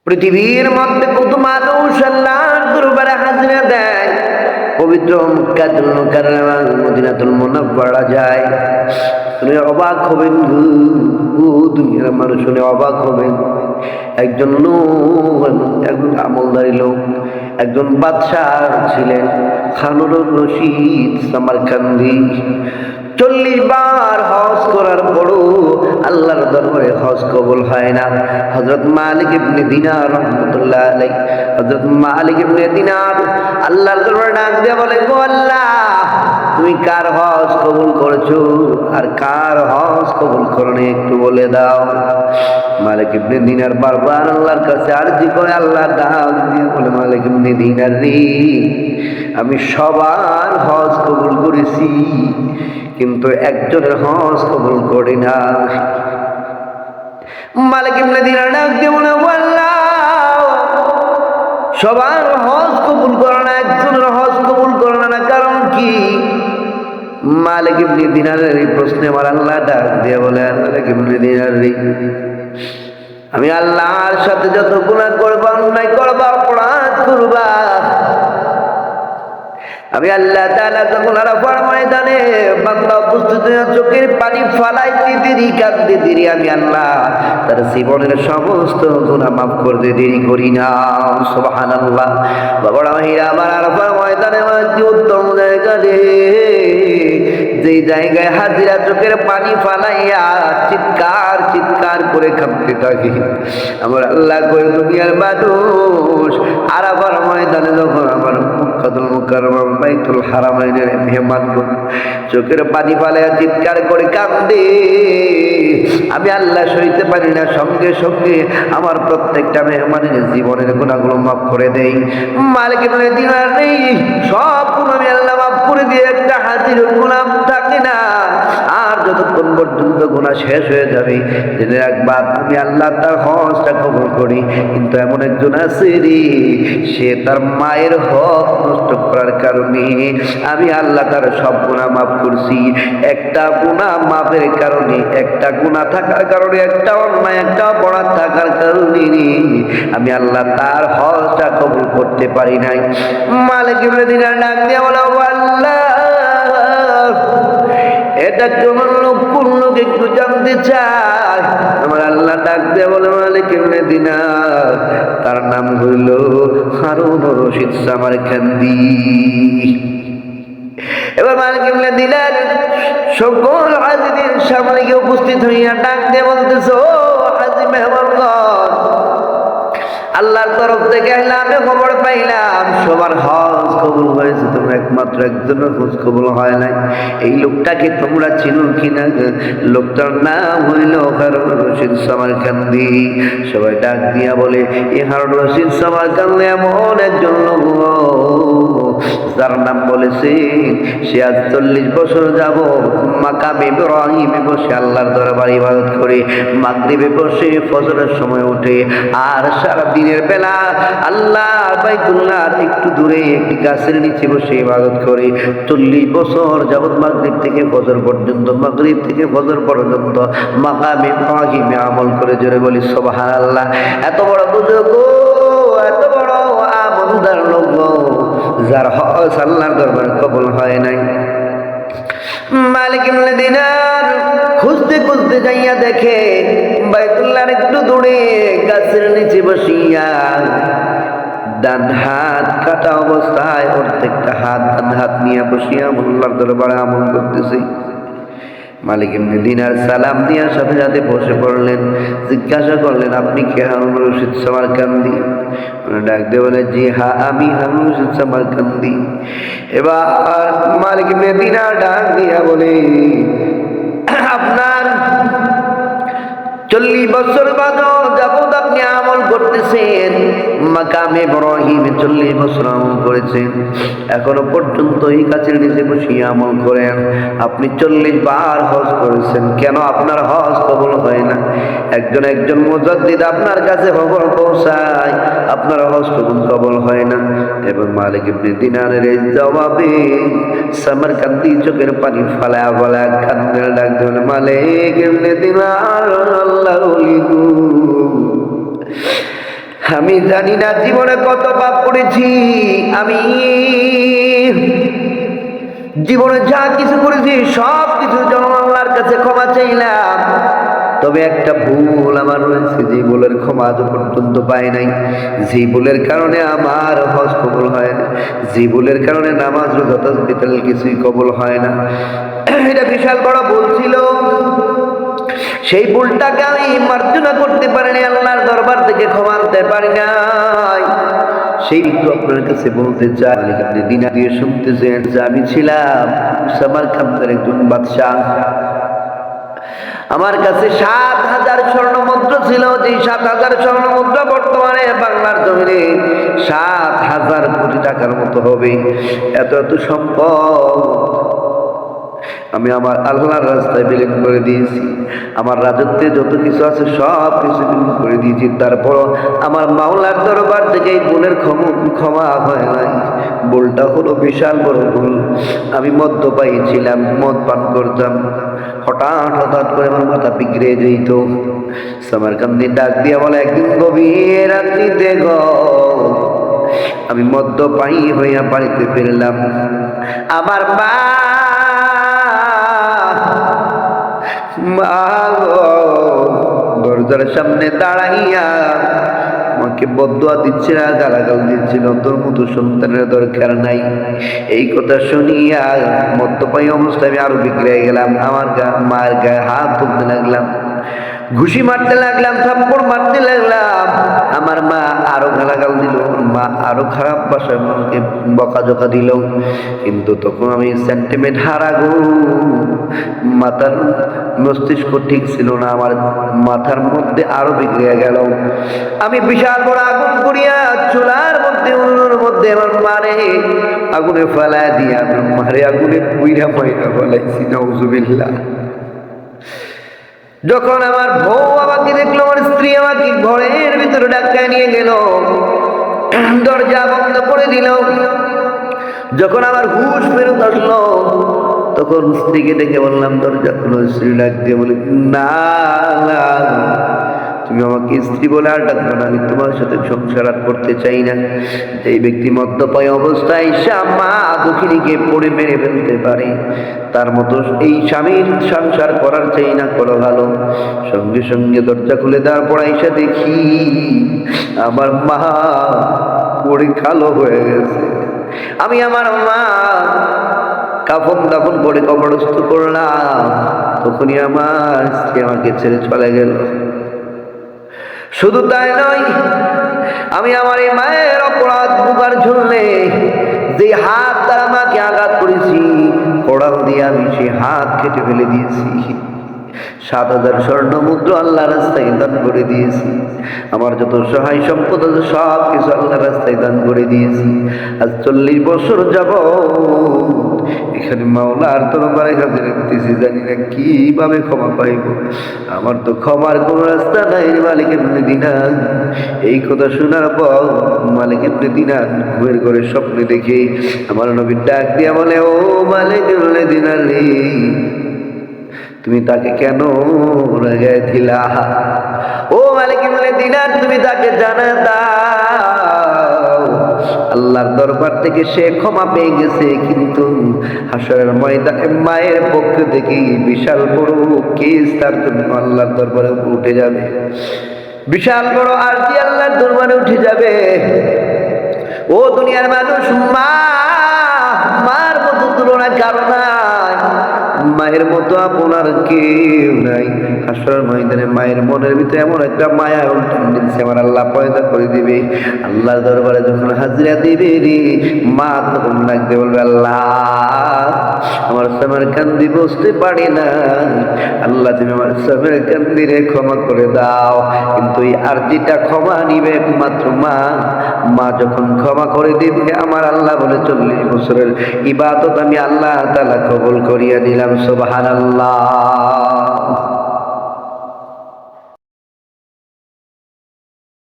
পৃথিবীর মধ্যে কত মানুষ আল্লাহর দরবারে হাজিরা দেয়। পবিত্র মক্কাতুল মুকাররমা মদিনাতুল মুনাওয়ারা যায়। শুনে অবাক হবেন, দুনিয়ার মানুষ শুনে অবাক হবেন। একজন লোক, একজন আমলদারি লোক, একজন বাদশাহ ছিলেন, হারুন রশিদ সামারকান্দি। 40 বার হজ করার পরও আল্লাহর দরবারে হজ কবুল হয় না। হযরত মালিক ইবনে দিনার রাহমাতুল্লাহ আলাইহি, হযরত মালিক ইবনে দিনার আল্লাহর দরবারে ডাক দিয়ে বলে, গো আল্লাহ, তুমি কার হজ কবুল করেছো আর কার হজ কবুল করনি একটু বলে দাও। মালিক ইবনে দিনার বারবার আল্লাহর কাছে আরজি করে। আল্লাহ ডাক দিয়ে বলে, মালিক ইবনে দিনার রে, আমি সবার হজ কবুল করেছি, কিন্তু একজনের হজ কবুল করি না। মালিক ইবনে দিনার ডাক দিয়ে বলে, আল্লাহ, সবার হজ কবুল করে না, একজনের হজ কবুল করে না, কারণ কি? মালিক ইবনে দিনারের এই প্রশ্নে আমার আল্লাহ ডাক দিয়ে বলে, মালিক ইবনে দিনার রে, আমি আল্লাহর সাথে যত গুনাহ করবা, অন্যায় করবা, অপরাধ করবা, আমি আল্লাহ তাআলা যখন আরাফার ময়দানে বান্দা উপস্থিত হয়ে চোখের পানি ফালাইতে দেরি, কাঁদতে দেরি, আমি আল্লাহ তার জীবনের সমস্ত গুনাহ মাফ করতে দেরি করি না। সুবহানাল্লাহ। বাবারা ভাইরা আমার, আরাফার ময়দানে অতি উত্তম জায়গা রে, যেই জায়গায় হাজিরা চোখের পানি ফালাইয়া চিৎকার চিৎকার করে কাঁদতে থাকি। আমার আল্লাহ কই, দুনিয়ার মানুষ আরাফার ময়দানে যখন আমার মক্কাতুল মুকাররমা বাইতুল হারামাইনের মেহমানগণ চোখের পানি ফালাইয়া চিৎকার করে কাঁদে, আমি আল্লাহ সইতে পারি না, সঙ্গে সঙ্গে আমার প্রত্যেকটা মেহমানের জীবনের গুনাহগুলো মাফ করে দেই। মালিক ইবনে দিনার নেই, সব গুনাহ আমি আল্লাহ মাফ করে দিয়ে একটা হাজির গুনাহ থাকে না। আর যতক্ষণ পর্যন্ত গুনাহ শেষ হয়ে যাবে, জেনে রাখবা আমি আল্লাহ তার হজটা কবুল করি। কিন্তু এমন একজন আছে রে, সে তার মায়ের হক নষ্ট করার কারণে আমি আল্লাহ তার সব গুনাহ মাফ করছি। একটা গুনাহ মাফের কারণে, একটা গুনাহ থাকার কারণে, একটা অন্যায়, একটা অপরাধ থাকার কারণে আমি আল্লাহ তার হজটা কবুল করতে পারি নাই। মালিক ইবনে দিনার ডাক দিয়ে বলে, আল্লাহ, এটা কোন লোক, কোন লোক একটু জানতে চায়? আমার আল্লাহ ডাক দিয়ে বলে, মালিক ইবনে দিনার, তার নাম হইল হারুন রশিদ সামারকান্দি। এবার মালিক ইবনে দিনার সকল হাজিদের সামনে গিয়ে উপস্থিত হইয়া ডাক দিয়ে বলতেছে, ও হাজি মেহমানগণ, আল্লাহর তরফ থেকে আমি খবর পাইলাম সবার হজ কবুল হয়েছে, তোমরা একমাত্র একজনের হজ কবুল হয় নাই। এই লোকটাকে তোমরা চিনো কিনা? লোকটার নাম হইল হারুন রশিদ সামারকান্দি। সবাই ডাক দিয়া বলে, এই হারুন রশিদ সামারকান্দি এমন একজন লোক যার নাম বলেছেন সে আজ 40 বছর যাব মাকামে ইব্রাহিমে বসে আল্লাহর দরবারে ইবাদত করে, মাগরিবে বসে ফজরের সময় উঠে, আর সারা দিনের বেলা আল্লাহর বাইতুল্লাহর একটু দূরে একটি গাছের নিচে বসে ইবাদত করে। 40 বছর যাবত মাগরিব থেকে ফজর পর্যন্ত, মাগরিব থেকে ফজর পর্যন্ত মাকামে ইব্রাহিমে আমল করে। জোরে বলি সুবহানাল্লাহ। এত বড় বুজুর্গ, এত বড় আমলদার লোক, যার হজ আল্লাহর দরবারে কবুল হয় নাই। মালিক ইবনে দিনার খুঁজতে খুঁজতে যাইয়া দেখে বাইতুল্লাহর একটু দূরে গাছের নিচে বসিয়া ডান হাত কাটা অবস্থায় প্রত্যেকটা হাত ডান হাত নিয়ে বসিয়া আল্লাহর দরবারে আমল করতেছে। মালিক ইবনে দিনার সালাম দেওয়ার সাথে সাথে বসে পড়লেন। জিজ্ঞাসা করলেন, আপনি কে? হারুন রশিদ সামারকান্দি। ডাক দিয়ে বলে, জি হ্যাঁ, আমি হারুন রশিদ সামারকান্দি। এবার মালিক ইবনে দিনার ডাক দিয়া বলে, আপনার 40 বছর যাবত আপনি আমল করতেছেন, মাকামে ইব্রাহিমে 40 বছর আমল করেছেন, এখনো পর্যন্ত এই গাছের নিচে বসে আমল করেন। আপনি 40 বার হজ করেছেন, কেন আপনার হজ কবুল হয় না? একজন মুজাদ্দিদ আপনার কাছে খবর পৌঁছায়, আপনার হজ কবুল হয় না। এবং মালিক ইবনে দিনারের এই জবাবে সামারকান্দি চোখের পানি ফালায়া ফালায়া কান্না ডাক দিলেন, মালিক ইবনে দিনার, আল্লাহর ওলি গো, আমি জানি না জীবনে কত পাপ করেছি, আমি জীবনে যা কিছু করেছি সব কিছুর জন্য আল্লাহর কাছে ক্ষমা চাইলাম। তবে একটা ভুল আমার রয়েছে, যে ভুলের ক্ষমা আজ পর্যন্ত পাই নাই, যে ভুলের কারণে আমার হজ কবুল হয় না, যে ভুলের কারণে নামাজ রোজা তাসবিহ তাহলিল কিছুই কবুল হয় না। এটা বিশাল বড় ভুল ছিল। সেই ভুলটাকে আমি মার্জনা করতে পারিনি, আল্লাহর দরবার থেকে ক্ষমা আনতে পারি নাই। সেই একটু আপনার কাছে বলতে চাই, আপনি দিনা দিয়ে শুনতেছেন যে আমি ছিলাম সামারকান্দের একজন বাদশাহ। আমার কাছে ৭,০০০ স্বর্ণ মুদ্রা ছিল, যে ৭,০০০ স্বর্ণ মুদ্রা বর্তমানে বাংলার জমিনে ৭,০০০ কোটি টাকার মতো হবে। এত এত সম্পদ আমি আমার আল্লাহর রাস্তায় বিলীন করে দিয়েছি। আমার রাজত্বে যত কিছু আছে সব কিছু বিলীন করে দিয়েছি। তারপর আমার মাওলার দরবার থেকে এই ভুলের ক্ষমা হয় নাই। ভুলটা হলো বিশাল বড় ভুল। আমি মদ্যপায়ী ছিলাম, মদ পান করতাম। হঠাৎ করে আমার মাথা বিগড়ে যেত। সামারকান্দি ডাক দিয়া বলে, একদিন গভীর রাত্রিতে গো আমি মদ্যপায়ী হইয়া বাড়িতে ফিরলাম। আমার মা দরজার সামনে দাঁড়াইয়া আমাকে বদদুয়া দিচ্ছিল, গালাগাল দিচ্ছিল, তোর মতো সন্তানের দরকার নাই। এই কথা শুনিয়া মদ্যপায়ী অবস্থায় আমি আরো বিগড়ে গেলাম। আমার মায়ের গায়ে হাত তুলতে লাগলাম, ঘুষি মারতে লাগলাম, থাপ্পড় মারতে লাগলাম। আমার মা আরো গালাগাল দিল, মা আরো খারাপ ভাষায় আমাকে বকাঝকা দিল। কিন্তু তখন আমি সেন্টিমেন্ট হারাগো, মাথার মস্তিষ্ক ঠিক ছিল না, আমার মাথার মধ্যে আরো বিগড়ে গেল। আমি বিশাল বড় আগুন করিয়া চুলার মধ্যে উনুনের মধ্যে আমার মারে আগুনে ফেলায় দিয়া আমার মারে আগুনে পুইরা মাইরা ফেলাইছি। নাউজুবিল্লাহ। যখন আমার বউ আমাকে দেখলো, আমার স্ত্রী আমাকে ঘরের ভিতরে ডাক্তার নিয়ে গেল, দরজা বন্ধ করে দিল। যখন আমার হুঁশ ফেরত আসলো, তখন স্ত্রীকে ডেকে বললাম দরজা খুলো। স্ত্রী ডাক দিয়ে বলে, না তুমি আমাকে স্ত্রী বলে আর ডাকবে না, আমি তোমার সাথে সংসার আর করতে চাই না। এই ব্যক্তি মদ্যপায়ী অবস্থায় মা দুঃখিনীকে পড়ে মেরে ফেলতে পারে, তার মতো এই স্বামীর সংসার করার চাই না, করো ভালো। সঙ্গে সঙ্গে দরজা খুলে দেওয়ার পর এসে দেখি আমার মা পড়ে কালো হয়ে গেছে। আমি আমার মা কাফন দাফন করে কবরস্থ করলাম। তখনই আমার স্ত্রী আমাকে ছেড়ে চলে গেল। শুধু তাই নয়, আমি আমার এই মায়ের অপরাধ বুকার জন্যে যে হাত দ্বারা মাকে আঘাত করেছি, কোড়াল দিয়ে আমি সেই হাত কেটে ফেলে দিয়েছি। ৭,০০০ স্বর্ণ মুদ্রা আল্লাহ রাস্তায় দান করে দিয়েছি। আমার যত সহায় সম্পদ আছে সব কিছু আল্লাহ রাস্তায় দান করে দিয়েছি। আজ ৪০ বছর যাব এখানে মাওলার দরবারে হাজির হতেছি, জানি না কিভাবে ক্ষমা পাইব। আমার তো ক্ষমার কোন রাস্তা নাই। মালিক ইবনে দিনার এই কথা শোনার পর মালিক ইবনে দিনার ঘুমের ঘরে স্বপ্নে দেখে আমার নবী ডাক দিয়া বলে, ও মালিক ইবনে দিনার রে, তুমি তাকে কেন রাগায় দিলা? ও মালিক ইবনে দিনার, তুমি তাকে জানা দাও আল্লাহর দরবার থেকে সে ক্ষমা পেয়ে গেছে, কিন্তু হাসরের ময়দানে মায়ের পক্ষ থেকে বিশাল বড় কেস তার জন্য আল্লাহর দরবারে উঠে যাবে। বিশাল বড় আরজি আল্লাহর দরবারে উঠে যাবে। ও দুনিয়ার মানুষ, মার মতো তুলনা কারো নাই, মায়ের মতো আপনার কেউ নাই। হাসরের ময়দানে মায়ের মনের ভিতরে এমন একটা মায়া দিচ্ছে, আমার আল্লাহ পয়দা করে দিবে। আল্লাহর দরবারে যখন হাজিরা দিবে রে, মা তখন ডাকতে বলবে, আল্লাহ আমার সামারকান্দি বুঝতে পারি না, আল্লাহ তুমি আমার সামারকান্দিরে ক্ষমা করে দাও। কিন্তু এই আরজিটা ক্ষমা নিবে একমাত্র মা। মা যখন ক্ষমা করে দিবে, আমার আল্লাহ বলে ৪০ বছরের ইবাদত আমি আল্লাহ তাআলা কবুল করিয়া দিলাম। সুবহানাল্লাহ।